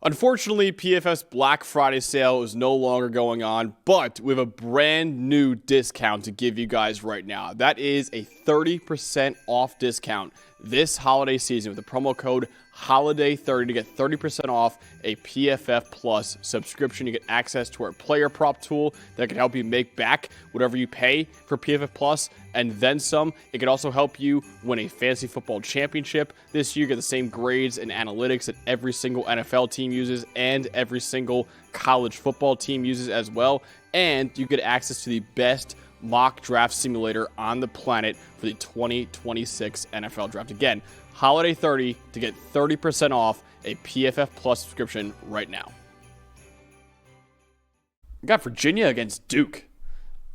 Unfortunately, PFF's Black Friday sale is no longer going on, but we have a brand new discount to give you guys right now. That is a 30% off discount this holiday season with the promo code HOLIDAY30 to get 30% off a PFF Plus subscription. You get access to our player prop tool that can help you make back whatever you pay for PFF Plus and then some. It can also help you win a fantasy football championship this year. You get the same grades and analytics that every single NFL team uses and every single college football team uses as well. And you get access to the best mock draft simulator on the planet for the 2026 NFL Draft. Again, Holiday 30 to get 30% off a PFF Plus subscription right now. We got Virginia against Duke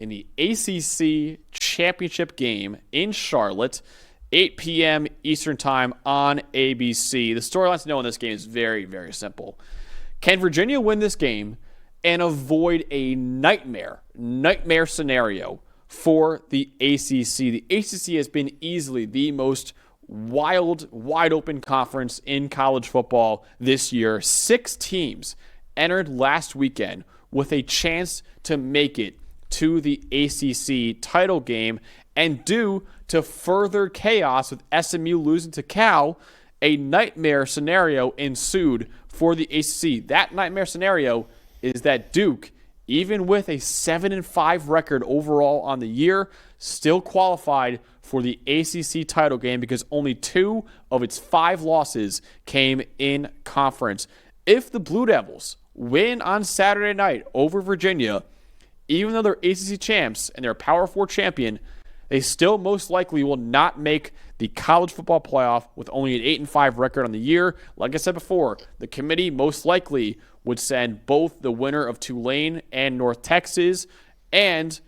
in the ACC championship game in Charlotte, 8 p.m. Eastern time on ABC. The storyline to know in this game is very, very simple. Can Virginia win this game and avoid a nightmare scenario for the ACC? The ACC has been easily the most wide open conference in college football this year. 6 teams entered last weekend with a chance to make it to the ACC title game, and due to further chaos with SMU losing to Cal, a nightmare scenario ensued for the ACC. That nightmare scenario is that Duke, even with a 7-5 record overall on the year, still qualified for the ACC title game because only 2 of its 5 losses came in conference. If the Blue Devils win on Saturday night over Virginia, even though they're ACC champs and they're a Power 4 champion, they still most likely will not make the college football playoff with only an 8-5 record on the year. Like I said before, the committee most likely would send both the winner of Tulane and North Texas and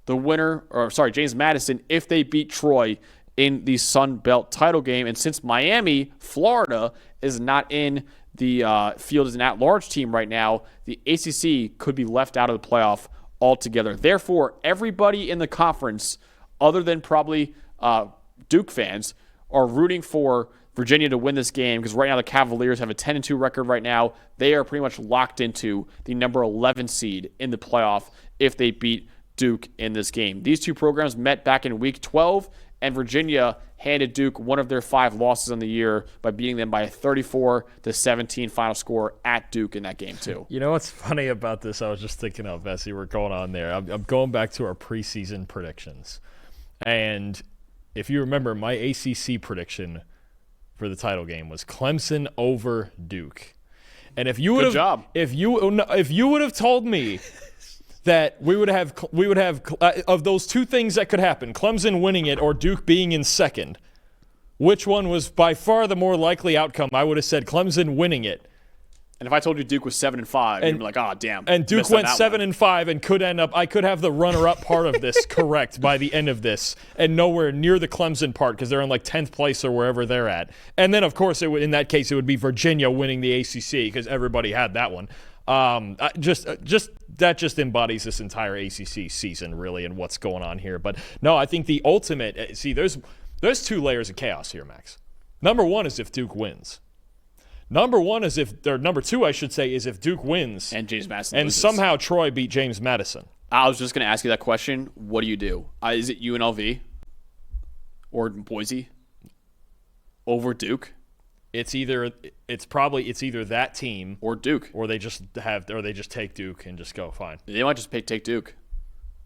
James Madison if they beat Troy in the Sun Belt title game. And since Miami, Florida, is not in the field as an at-large team right now, the ACC could be left out of the playoff altogether. Therefore, everybody in the conference, other than probably Duke fans, are rooting for Virginia to win this game because right now the Cavaliers have a 10-2 record right now. They are pretty much locked into the number 11 seed in the playoff if they beat Duke in this game. These two programs met back in week 12, and Virginia handed Duke one of their 5 losses on the year by beating them by a 34-17 final score at Duke in that game too. You know what's funny about this? I was just thinking of, as you were going on there. I'm going back to our preseason predictions. And if you remember, my ACC prediction for the title game was Clemson over Duke. And if you would have, if you would have told me that we would have of those 2 things that could happen, Clemson winning it or Duke being in second, which one was by far the more likely outcome? I would have said Clemson winning it. And if I told you Duke was 7-5, you'd be like, "Oh, damn!" And Duke went 7-5 and could end up. I could have the runner-up part of this correct by the end of this, and nowhere near the Clemson part because they're in like 10th place or wherever they're at. And then, of course, in that case, it would be Virginia winning the ACC because everybody had that one. That just embodies this entire ACC season, really, and what's going on here. But no, I think the ultimate. See, there's 2 layers of chaos here, Max. Number 1 is if Duke wins. Number 2, I should say, is if Duke wins and James Madison and loses. Somehow Troy beat James Madison. I was just going to ask you that question. What do you do? Is it UNLV or Boise over Duke? It's either that team or Duke, or they just take Duke and just go fine. They might just take Duke.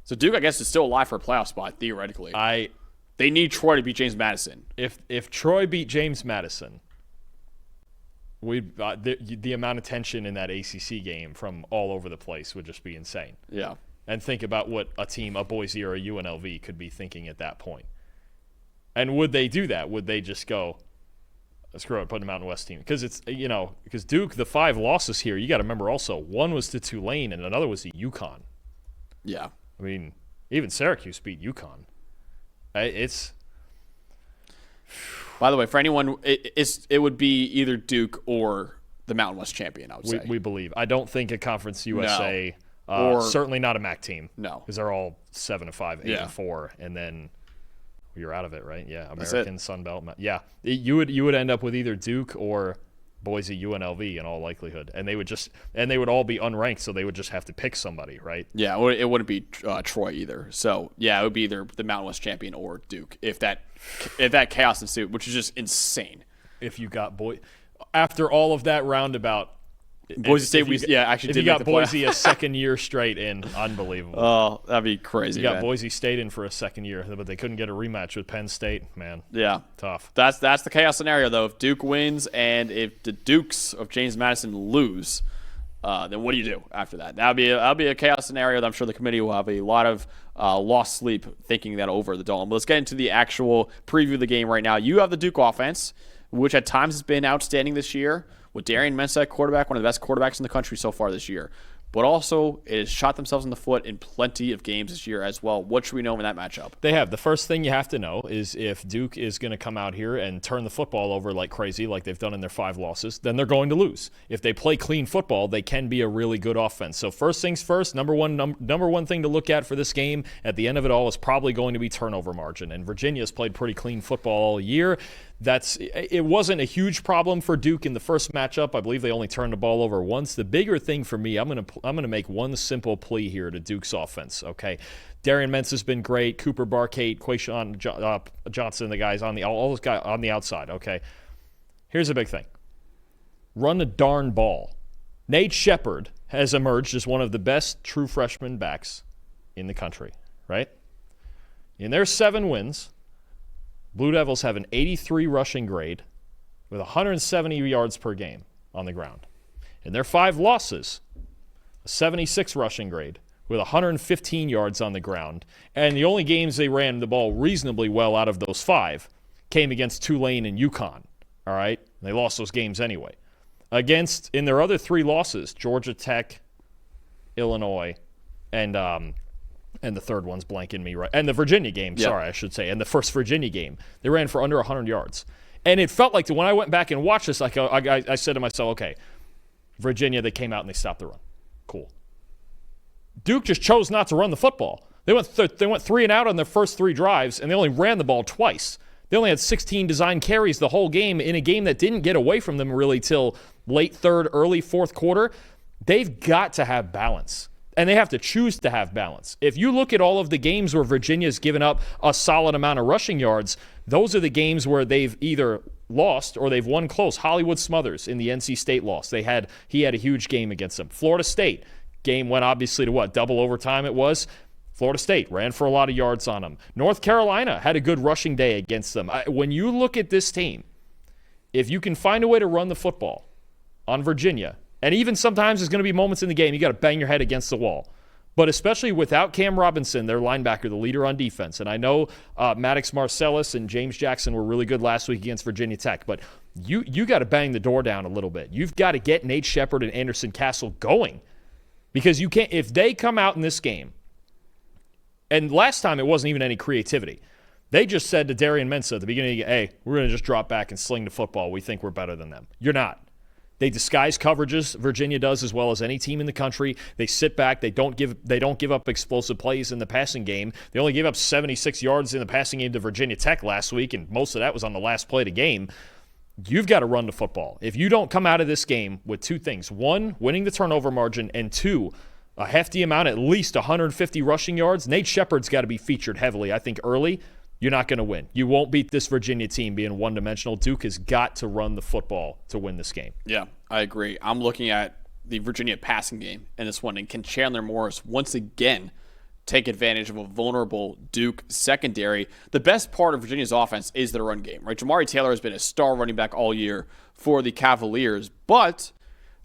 So Duke, I guess, is still alive for a playoff spot theoretically. They need Troy to beat James Madison. If Troy beat James Madison, the amount of tension in that ACC game from all over the place would just be insane. Yeah. And think about what a Boise or a UNLV could be thinking at that point. And would they do that? Would they just go, screw it, put the Mountain West team? Because because Duke, the 5 losses here, you got to remember also, one was to Tulane and another was to UConn. Yeah. I mean, even Syracuse beat UConn. It's... By the way, for anyone, it would be either Duke or the Mountain West champion, I would say. We believe. I don't think a Conference USA, or certainly not a MAC team. No. Because they're all 7-5, 8-4, and then you're out of it, right? Yeah, American, Sun Belt. Yeah, you would end up with either Duke or Boise, UNLV in all likelihood, and they would all be unranked, so they would just have to pick somebody, right? Yeah, it wouldn't be Troy either. So yeah, it would be either the Mountain West champion or Duke if that chaos ensued, which is just insane. If you got after all of that roundabout, Boise State, actually did. If you got Boise a second year straight in, unbelievable. Oh, that'd be crazy. You got Boise State in for a second year, but they couldn't get a rematch with Penn State. Man, yeah, tough. That's the chaos scenario though. If Duke wins and if the Dukes of James Madison lose, then what do you do after that? That'll be a chaos scenario that I'm sure the committee will have a lot of lost sleep thinking that over the Dalton. But let's get into the actual preview of the game right now. You have the Duke offense, which at times has been outstanding this year, with Darian Mensah at quarterback, one of the best quarterbacks in the country so far this year. But also, it has shot themselves in the foot in plenty of games this year as well. What should we know in that matchup? They have. The first thing you have to know is if Duke is going to come out here and turn the football over like crazy, like they've done in their 5 losses, then they're going to lose. If they play clean football, they can be a really good offense. So first things first, number one thing to look at for this game at the end of it all is probably going to be turnover margin. And Virginia's played pretty clean football all year. It wasn't a huge problem for Duke in the first matchup. I believe they only turned the ball over once. The bigger thing for me, I'm gonna make one simple plea here to Duke's offense. Okay, Darian Mensah's been great. Cooper Barkate, Quayshawn Johnson, the guys all those guys on the outside. Okay, here's a big thing: run the darn ball. Nate Shepard has emerged as one of the best true freshman backs in the country. Right? In their 7 wins, Blue Devils have an 83 rushing grade with 170 yards per game on the ground. In their 5 losses, a 76 rushing grade with 115 yards on the ground. And the only games they ran the ball reasonably well out of those 5 came against Tulane and UConn. All right? And they lost those games anyway. In their other 3 losses, Georgia Tech, Illinois, and the third one's blanking me right. And the Virginia game, sorry, I should say. And the first Virginia game, they ran for under 100 yards. And it felt like when I went back and watched this, like I said to myself, okay, Virginia, they came out and they stopped the run. Cool. Duke just chose not to run the football. They went 3 and out on their first 3 drives, and they only ran the ball twice. They only had 16 design carries the whole game in a game that didn't get away from them really till late third, early fourth quarter. They've got to have balance. And they have to choose to have balance. If you look at all of the games where Virginia's given up a solid amount of rushing yards, those are the games where they've either lost or they've won close. Hollywood Smothers in the NC State loss. He had a huge game against them. Florida State, game went obviously to double overtime it was. Florida State ran for a lot of yards on them. North Carolina had a good rushing day against them. When you look at this team, if you can find a way to run the football on Virginia, and even sometimes there's going to be moments in the game you got to bang your head against the wall. But especially without Cam Robinson, their linebacker, the leader on defense. And I know Maddox Marcellus and James Jackson were really good last week against Virginia Tech. But you got to bang the door down a little bit. You've got to get Nate Shepard and Anderson Castle going. Because you can't, if they come out in this game, and last time it wasn't even any creativity. They just said to Darian Mensah at the beginning, hey, we're going to just drop back and sling the football. We think we're better than them. You're not. They disguise coverages. Virginia does as well as any team in the country. They sit back. They don't give up explosive plays in the passing game. They only gave up 76 yards in the passing game to Virginia Tech last week, and most of that was on the last play of the game. You've got to run the football. If you don't come out of this game with 2 things, 1, winning the turnover margin, and 2, a hefty amount, at least 150 rushing yards, Nate Shepard's got to be featured heavily, I think, early. You're not going to win. You won't beat this Virginia team being one-dimensional. Duke has got to run the football to win this game. Yeah, I agree. I'm looking at the Virginia passing game in this one, and can Chandler Morris once again take advantage of a vulnerable Duke secondary? The best part of Virginia's offense is their run game, right? Jamari Taylor has been a star running back all year for the Cavaliers, but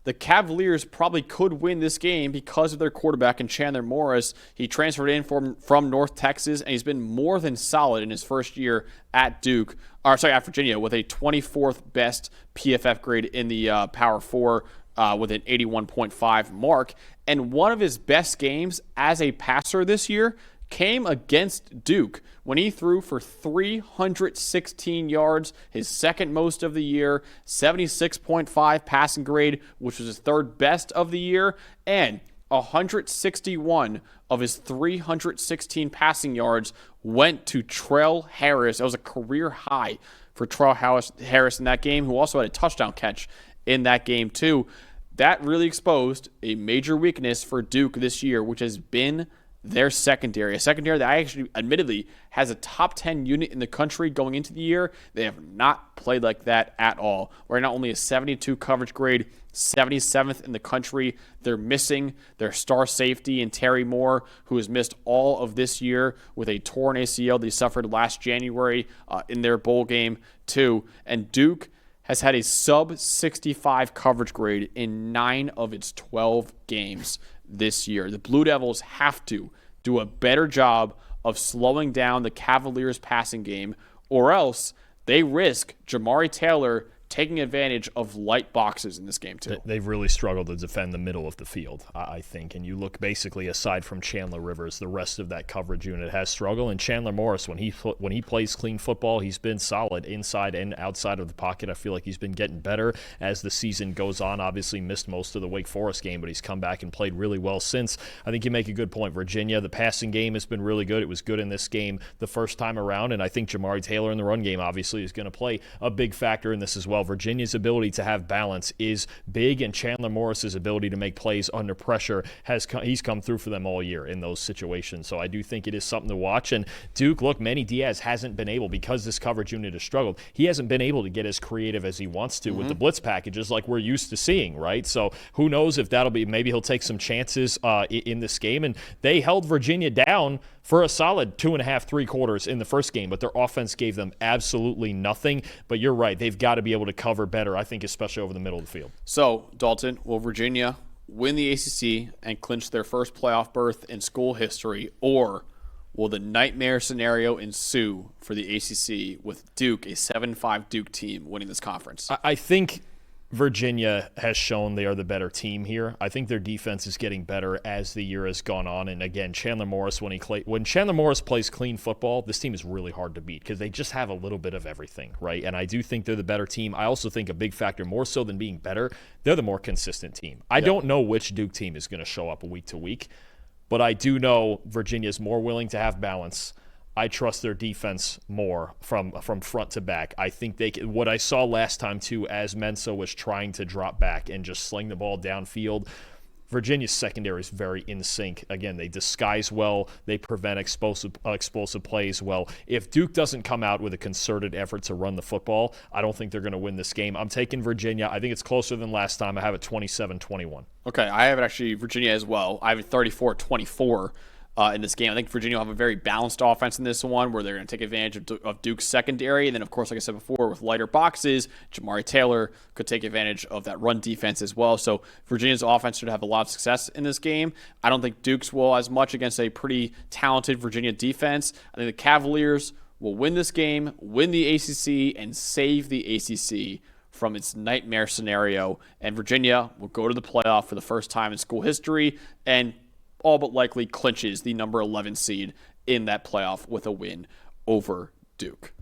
the Cavaliers probably could win this game because of their quarterback in Chandler Morris. He transferred in from North Texas, and he's been more than solid in his first year at at Virginia, with a 24th best PFF grade in the Power 4 with an 81.5 mark. And one of his best games as a passer this year came against Duke when he threw for 316 yards, his second most of the year, 76.5 passing grade, which was his third best of the year, and 161 of his 316 passing yards went to Trell Harris. That was a career high for Trell Harris in that game, who also had a touchdown catch in that game too. That really exposed a major weakness for Duke this year, which has been their secondary. A secondary that I actually, admittedly, has a top 10 unit in the country going into the year. They have not played like that at all. We're not only a 72 coverage grade, 77th in the country. They're missing their star safety in Terry Moore, who has missed all of this year with a torn ACL that he suffered last January in their bowl game too. And Duke has had a sub-65 coverage grade in 9 of its 12 games this year. The Blue Devils have to do a better job of slowing down the Cavaliers' passing game, or else they risk Jamari Taylor taking advantage of light boxes in this game too. They've really struggled to defend the middle of the field, I think. And you look basically aside from Chandler Rivers, the rest of that coverage unit has struggled. And Chandler Morris, when he plays clean football, he's been solid inside and outside of the pocket. I feel like he's been getting better as the season goes on. Obviously missed most of the Wake Forest game, but he's come back and played really well since. I think you make a good point. Virginia, the passing game has been really good. It was good in this game the first time around, and I think Jamari Taylor in the run game obviously is going to play a big factor in this as well. Virginia's ability to have balance is big, and Chandler Morris's ability to make plays under pressure he's come through for them all year in those situations. So I do think it is something to watch. And Duke, look, Manny Diaz hasn't been able, because this coverage unit has struggled, he hasn't been able to get as creative as he wants to with the blitz packages like we're used to seeing, right? So who knows if that'll be, maybe he'll take some chances in this game. And they held Virginia down for a solid 2.5, 3 quarters in the first game, but their offense gave them absolutely nothing. But you're right, they've got to be able to cover better, I think, especially over the middle of the field. So, Dalton, will Virginia win the ACC and clinch their first playoff berth in school history, or will the nightmare scenario ensue for the ACC with Duke, a 7-5 Duke team, winning this conference? I think Virginia has shown they are the better team here. I think their defense is getting better as the year has gone on. And again, Chandler Morris, when Chandler Morris plays clean football, this team is really hard to beat because they just have a little bit of everything, right? And I do think they're the better team. I also think a big factor, more so than being better, they're the more consistent team. I don't know which Duke team is going to show up week to week, but I do know Virginia is more willing to have balance. I trust their defense more from front to back. I think they can, what I saw last time too, as Mensa was trying to drop back and just sling the ball downfield, Virginia's secondary is very in sync. Again, they disguise well. They prevent explosive plays well. If Duke doesn't come out with a concerted effort to run the football, I don't think they're going to win this game. I'm taking Virginia. I think it's closer than last time. I have it 27-21. Okay, I have it actually Virginia as well. I have it 34-24. In this game. I think Virginia will have a very balanced offense in this one where they're going to take advantage of Duke's secondary. And then, of course, like I said before, with lighter boxes, Jamari Taylor could take advantage of that run defense as well. So Virginia's offense should have a lot of success in this game. I don't think Duke's will as much against a pretty talented Virginia defense. I think the Cavaliers will win this game, win the ACC, and save the ACC from its nightmare scenario. And Virginia will go to the playoff for the first time in school history and all but likely clinches the number 11 seed in that playoff with a win over Duke.